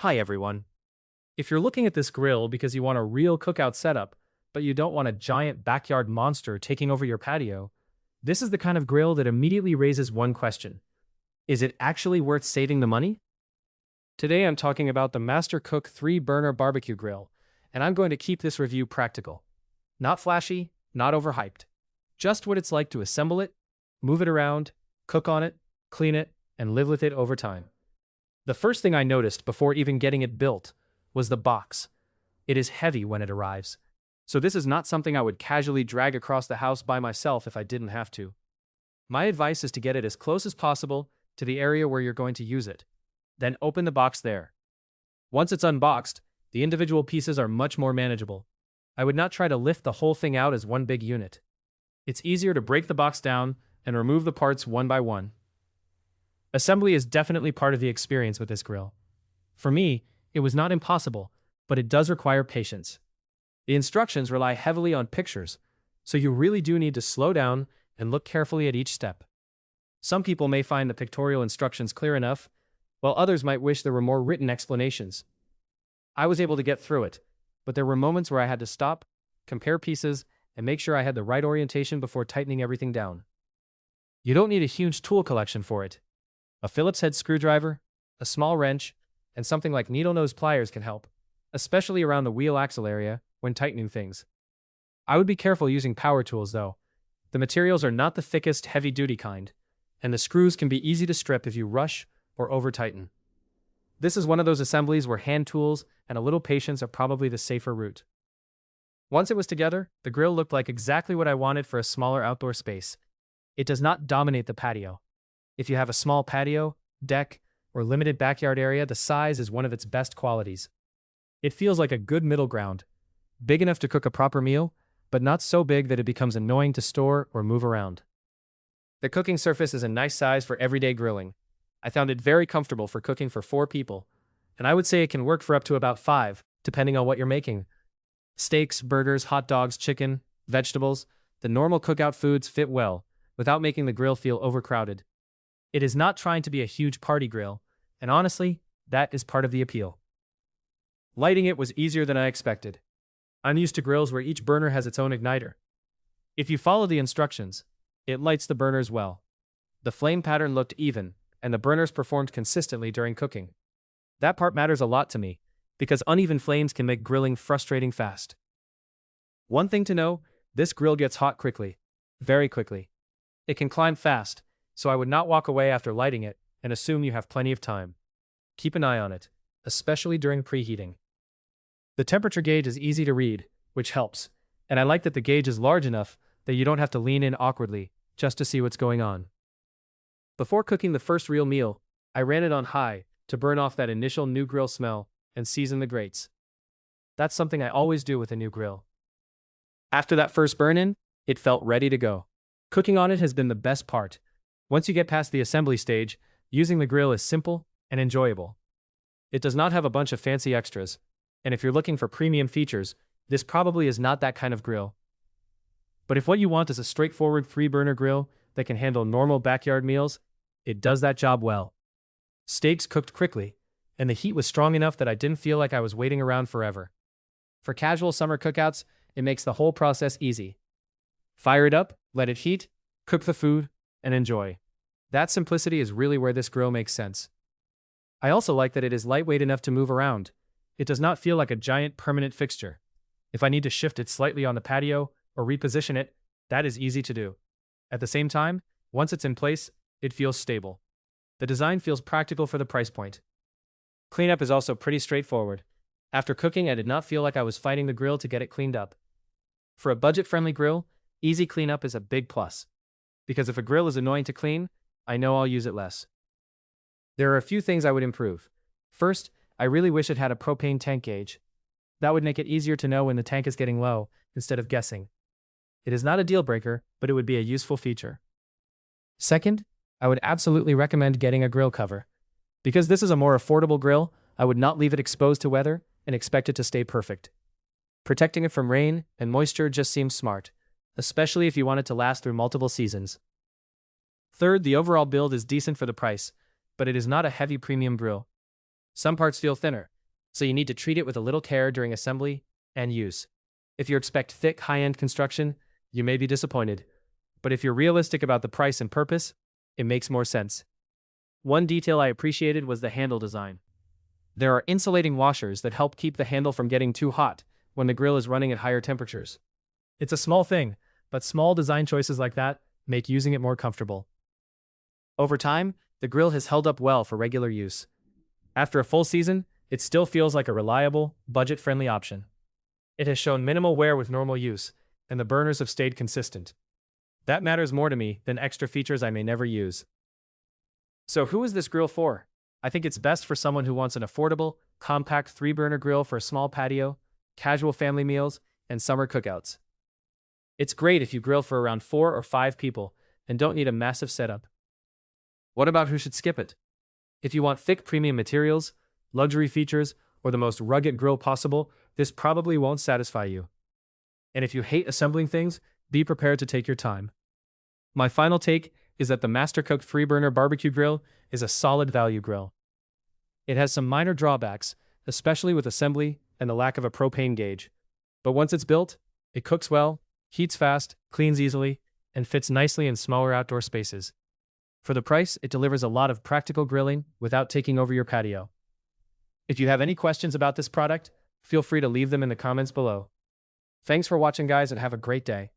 Hi everyone. If you're looking at this grill because you want a real cookout setup, but you don't want a giant backyard monster taking over your patio, this is the kind of grill that immediately raises one question. Is it actually worth saving the money? Today I'm talking about the Master Cook 3-burner barbecue grill, and I'm going to keep this review practical. Not flashy, not overhyped. Just what it's like to assemble it, move it around, cook on it, clean it, and live with it over time. The first thing I noticed before even getting it built was the box. It is heavy when it arrives, so this is not something I would casually drag across the house by myself if I didn't have to. My advice is to get it as close as possible to the area where you're going to use it. Then open the box there. Once it's unboxed, the individual pieces are much more manageable. I would not try to lift the whole thing out as one big unit. It's easier to break the box down and remove the parts one by one. Assembly is definitely part of the experience with this grill. For me, it was not impossible, but it does require patience. The instructions rely heavily on pictures, so you really do need to slow down and look carefully at each step. Some people may find the pictorial instructions clear enough, while others might wish there were more written explanations. I was able to get through it, but there were moments where I had to stop, compare pieces, and make sure I had the right orientation before tightening everything down. You don't need a huge tool collection for it. A Phillips head screwdriver, a small wrench, and something like needle nose pliers can help, especially around the wheel axle area when tightening things. I would be careful using power tools though. The materials are not the thickest, heavy-duty kind, and the screws can be easy to strip if you rush or over-tighten. This is one of those assemblies where hand tools and a little patience are probably the safer route. Once it was together, the grill looked like exactly what I wanted for a smaller outdoor space. It does not dominate the patio. If you have a small patio, deck, or limited backyard area, the size is one of its best qualities. It feels like a good middle ground, big enough to cook a proper meal, but not so big that it becomes annoying to store or move around. The cooking surface is a nice size for everyday grilling. I found it very comfortable for cooking for 4 people, and I would say it can work for up to about 5, depending on what you're making. Steaks, burgers, hot dogs, chicken, vegetables, the normal cookout foods fit well, without making the grill feel overcrowded. It is not trying to be a huge party grill, and honestly, that is part of the appeal. Lighting it was easier than I expected. I'm used to grills where each burner has its own igniter. If you follow the instructions, it lights the burners well. The flame pattern looked even, and the burners performed consistently during cooking. That part matters a lot to me, because uneven flames can make grilling frustrating fast. One thing to know, this grill gets hot quickly. Very quickly. It can climb fast, so I would not walk away after lighting it and assume you have plenty of time. Keep an eye on it, especially during preheating. The temperature gauge is easy to read, which helps, and I like that the gauge is large enough that you don't have to lean in awkwardly just to see what's going on. Before cooking the first real meal, I ran it on high to burn off that initial new grill smell and season the grates. That's something I always do with a new grill. After that first burn-in, it felt ready to go. Cooking on it has been the best part. Once you get past the assembly stage, using the grill is simple and enjoyable. It does not have a bunch of fancy extras, and if you're looking for premium features, this probably is not that kind of grill. But if what you want is a straightforward 3-burner grill that can handle normal backyard meals, it does that job well. Steaks cooked quickly, and the heat was strong enough that I didn't feel like I was waiting around forever. For casual summer cookouts, it makes the whole process easy. Fire it up, let it heat, cook the food, and enjoy. That simplicity is really where this grill makes sense. I also like that it is lightweight enough to move around. It does not feel like a giant permanent fixture. If I need to shift it slightly on the patio or reposition it, that is easy to do. At the same time, once it's in place, it feels stable. The design feels practical for the price point. Cleanup is also pretty straightforward. After cooking, I did not feel like I was fighting the grill to get it cleaned up. For a budget-friendly grill, easy cleanup is a big plus. Because if a grill is annoying to clean, I know I'll use it less. There are a few things I would improve. First, I really wish it had a propane tank gauge. That would make it easier to know when the tank is getting low, instead of guessing. It is not a deal breaker, but it would be a useful feature. Second, I would absolutely recommend getting a grill cover. Because this is a more affordable grill, I would not leave it exposed to weather and expect it to stay perfect. Protecting it from rain and moisture just seems smart, especially if you want it to last through multiple seasons. Third, the overall build is decent for the price, but it is not a heavy premium grill. Some parts feel thinner, so you need to treat it with a little care during assembly and use. If you expect thick, high-end construction, you may be disappointed. But if you're realistic about the price and purpose, it makes more sense. One detail I appreciated was the handle design. There are insulating washers that help keep the handle from getting too hot when the grill is running at higher temperatures. It's a small thing, but small design choices like that make using it more comfortable. Over time, the grill has held up well for regular use. After a full season, it still feels like a reliable, budget-friendly option. It has shown minimal wear with normal use, and the burners have stayed consistent. That matters more to me than extra features I may never use. So who is this grill for? I think it's best for someone who wants an affordable, compact 3-burner grill for a small patio, casual family meals, and summer cookouts. It's great if you grill for around 4 or 5 people and don't need a massive setup. What about who should skip it? If you want thick premium materials, luxury features, or the most rugged grill possible, this probably won't satisfy you. And if you hate assembling things, be prepared to take your time. My final take is that the Mastercook 3-burner barbecue grill is a solid value grill. It has some minor drawbacks, especially with assembly and the lack of a propane gauge. But once it's built, it cooks well, heats fast, cleans easily, and fits nicely in smaller outdoor spaces. For the price, it delivers a lot of practical grilling without taking over your patio. If you have any questions about this product, feel free to leave them in the comments below. Thanks for watching, guys, and have a great day.